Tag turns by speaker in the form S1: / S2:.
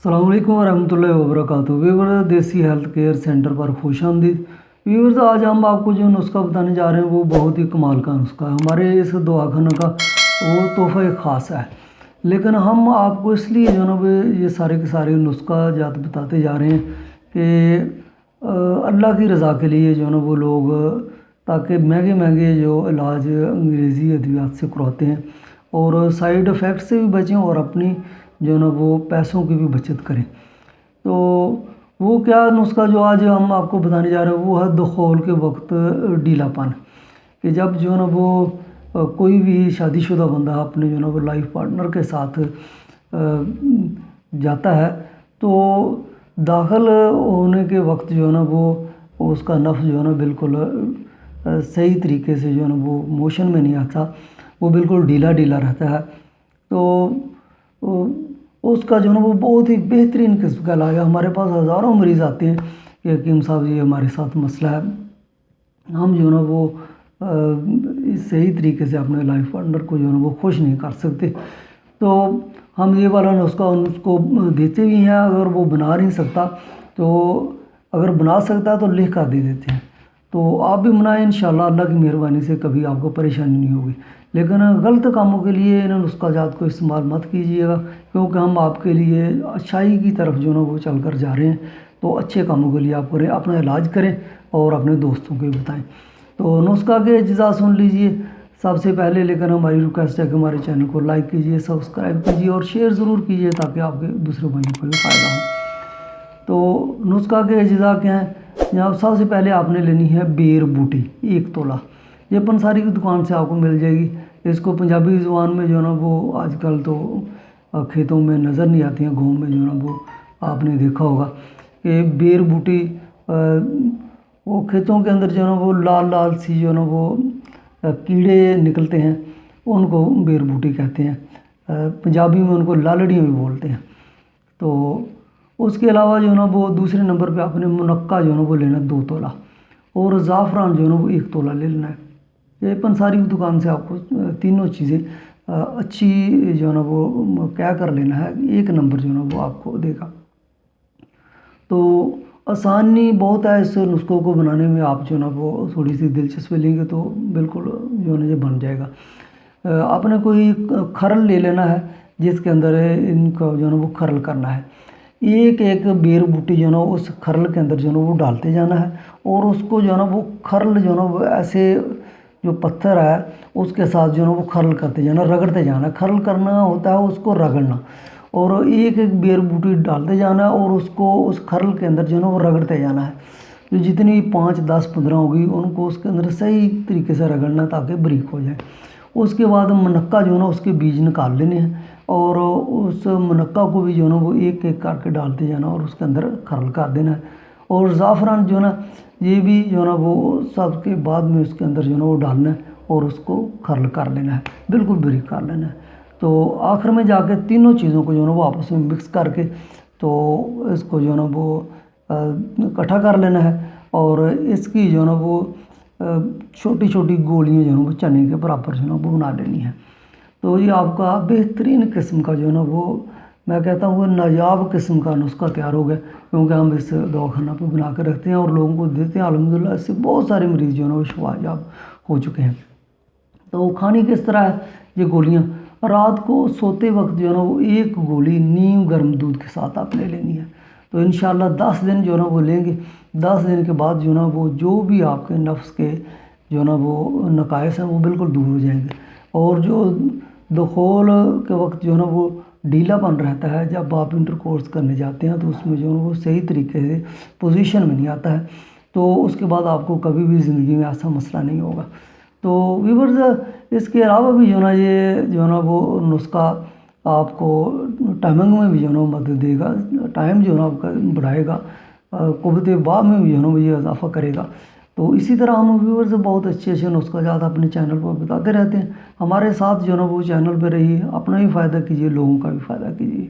S1: السلام علیکم ورحمۃ اللہ وبرکاتہ۔ ویورز دیسی ہیلتھ کیئر سینٹر پر خوش آمدید۔ ویورز آج ہم آپ کو جو نسخہ بتانے جا رہے ہیں وہ بہت ہی کمال کا نسخہ ہے۔ ہمارے اس دعا خانہ کا وہ تحفہ خاص ہے، لیکن ہم آپ کو اس لیے جو نا یہ سارے کے سارے نسخہ جات بتاتے جا رہے ہیں کہ اللہ کی رضا کے لیے جو نا وہ لوگ تاکہ مہنگے مہنگے جو علاج انگریزی ادویات سے کرواتے ہیں اور سائیڈ افیکٹ سے بھی بچیں اور اپنی جو نا وہ پیسوں کی بھی بچت کریں۔ تو وہ کیا نسخہ جو آج ہم آپ کو بتانے جا رہے ہیں وہ ہے دخول کے وقت ڈھیلا پن، کہ جب جو نا وہ کوئی بھی شادی شدہ بندہ اپنے جو نا وہ لائف پارٹنر کے ساتھ جاتا ہے تو داخل ہونے کے وقت جو ہے نا وہ اس کا نفس جو ہے نا بالکل صحیح طریقے سے جو ہے نا وہ موشن میں نہیں آتا، وہ بالکل ڈھیلا ڈھیلا رہتا ہے۔ تو اس کا جو ہے نا وہ بہت ہی بہترین قسم کا علاج ہے۔ ہمارے پاس ہزاروں مریض آتے ہیں کہ حکیم صاحب یہ ہمارے ساتھ مسئلہ ہے، ہم جو ہے نا وہ صحیح طریقے سے اپنے لائف پارٹنر کو جو ہے نا وہ خوش نہیں کر سکتے، تو ہم یہ والا نسخہ اس کو دیتے بھی ہیں۔ اگر وہ بنا نہیں سکتا تو اگر بنا سکتا ہے تو لکھ کر دے دیتے ہیں، تو آپ بھی بنائیں، انشاءاللہ اللہ کی مہربانی سے کبھی آپ کو پریشانی نہیں ہوگی۔ لیکن غلط کاموں کے لیے ان نسخہ جات کو استعمال مت کیجیے گا، کیونکہ ہم آپ کے لیے اچھائی کی طرف جو نا وہ چل کر جا رہے ہیں، تو اچھے کاموں کے لیے آپ کریں، اپنا علاج کریں اور اپنے دوستوں کو بھی بتائیں۔ تو نسخہ کے اجزاء سن لیجئے سب سے پہلے، لیکن ہماری ریکویسٹ ہے کہ ہمارے چینل کو لائک کیجئے، سبسکرائب کیجئے اور شیئر ضرور کیجئے تاکہ آپ کے دوسرے بھائیوں کو بھی فائدہ ہو۔ تو نسخہ کے اجزاء کیا ہیں؟ جناب سب سے پہلے آپ نے لینی ہے بیر بوٹی 1 تولہ، یہ پنساری کی دکان سے آپ کو مل جائے گی۔ اس کو پنجابی زبان میں جو ہے نا وہ آج کل تو کھیتوں میں نظر نہیں آتی ہیں، گاؤں میں جو ہے نا وہ آپ نے دیکھا ہوگا کہ بیر بوٹی وہ کھیتوں کے اندر جو ہے نا وہ لال لال سی جو ہے نا وہ کیڑے نکلتے ہیں، ان کو بیر بوٹی کہتے ہیں، پنجابی میں ان کو لالڑیاں بھی بولتے ہیں۔ تو اس کے علاوہ جو ہے نا وہ دوسرے نمبر پہ آپ نے منقع جو ہے نا وہ لینا 2 تولہ اور زعفران جو ہے نا وہ 1 تولہ لے لینا ہے۔ یہ پنساری کی دکان سے آپ کو تینوں چیزیں اچھی جو ہے نا وہ کیا کر لینا ہے، 1 نمبر جو ہے نا وہ آپ کو دے گا۔ تو آسانی بہت ہے اس نسخوں کو بنانے میں، آپ جو ہے نا وہ تھوڑی سی دلچسپی لیں گے تو بالکل جو ہے نا یہ بن جائے گا۔ آپ نے کوئی کھرل لے لینا ہے جس کے اندر ان کا جو ہے نا وہ کھرل کرنا ہے، ایک ایک بیر بوٹی جو ہے نا اس کھرل کے اندر جو ہے نا وہ ڈالتے جانا ہے اور اس کو جو ہے نا وہ کھرل جو ہے نا وہ ایسے جو پتھر ہے اس کے ساتھ جو ہے نا وہ کھرل کرتے جانا، رگڑتے جانا۔ کھرل کرنا ہوتا ہے اس کو رگڑنا، اور ایک ایک بیر بوٹی ڈالتے جانا ہے اور اس کو اس کھرل کے اندر جو ہے نا وہ رگڑتے جانا ہے۔ جو جتنی 5 10 15 ہوگی ان کو اس کے اندر صحیح طریقے سے رگڑنا تاکہ بریک ہو جائے۔ اس کے بعد منقع جو ہے نا اس کے بیج نکال لینے ہیں اور اس منقع کو بھی جو ہے نا وہ ایک ایک کر کے ڈالتے جانا اور اس کے اندر کھرل کر دینا ہے۔ اور زعفران جو ہے نا یہ بھی جو ہے نا وہ سب کے بعد میں اس کے اندر جو ہے نا وہ ڈالنا ہے اور اس کو کھرل کر لینا ہے، بالکل بریک کر لینا ہے۔ تو آخر میں جا کے تینوں چیزوں کو جو ہے نا وہ آپس میں مکس کر کے تو اس کو جو ہے نا وہ اکٹھا کر لینا ہے اور اس کی جو ہے نا وہ چھوٹی چھوٹی گولیاں جو ہے نا وہ چنے کے برابر جو ہے نا وہ بنا لینی ہے۔ تو یہ آپ کا بہترین قسم کا جو ہے نا وہ میں کہتا ہوں کہ نایاب قسم کا نسخہ تیار ہو گیا، کیونکہ ہم اس دواخانہ پہ بنا کے رکھتے ہیں اور لوگوں کو دیتے ہیں۔ الحمدللہ اس سے بہت سارے مریض جو ہے نا وہ شفا یاب ہو چکے ہیں۔ تو کھانی کس طرح ہے یہ گولیاں؟ رات کو سوتے وقت جو ہے نا وہ 1 گولی نیم گرم دودھ کے ساتھ آپ نے لینی ہے۔ تو انشاءاللہ 10 دن جو ہے نا وہ لیں گے، 10 دن کے بعد جو ہے نا وہ جو بھی آپ کے نفس کے جو ہے نا وہ نقائص ہیں وہ بالکل دور ہو جائیں گے، اور جو دخول کے وقت جو ہے نا وہ ڈھیلا پن رہتا ہے جب آپ انٹر کورس کرنے جاتے ہیں تو اس میں جو ہے نا وہ صحیح طریقے سے پوزیشن میں نہیں آتا ہے، تو اس کے بعد آپ کو کبھی بھی زندگی میں ایسا مسئلہ نہیں ہوگا۔ تو ویورز اس کے علاوہ بھی جو ہے نا یہ جو ہے نا وہ نسخہ آپ کو ٹائمنگ میں بھی جو ہے نا مدد دے گا، ٹائم جو ہے نا آپ کا بڑھائے گا، قوت باء میں بھی جو ہے نا وہ یہ اضافہ کرے گا۔ تو اسی طرح ہم ویورز بہت اچھے نسخہ جات اپنے چینل پر بتاتے رہتے ہیں، ہمارے ساتھ جو ہے نا وہ چینل پہ رہیے، اپنا بھی فائدہ کیجیے، لوگوں کا بھی فائدہ کیجیے۔